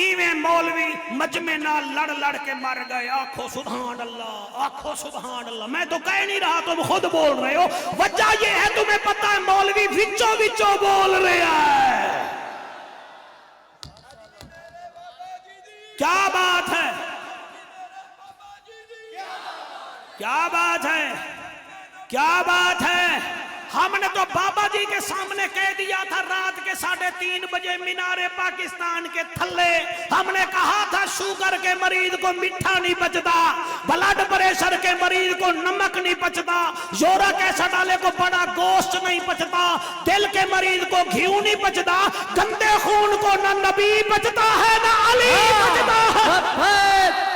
इवें मौलवी मजमे नाल लड़ लड़ के मर गए। आखो सुभान अल्लाह, आखो सुभान अल्लाह। मैं तो कह नहीं रहा, तुम खुद बोल रहे हो। वजह ये है, तुम्हें पता है मौलवी विचो विचो बोल रहा है। क्या बात है, क्या बात है, क्या बात है। हमने तो बाबा जी के सामने कह दिया था रात के 3:30 बजे मीनारे पाकिस्तान के थल्ले। हमने कहा था शुगर के मरीज को मीठा नहीं पचता, ब्लड प्रेशर के मरीज को नमक नहीं पचता, यूरिक एसिड वाले को बड़ा गोश्त नहीं पचता, दिल के मरीज को घी नहीं पचता, गंदे खून को न नबी पचता है न अली पचता है।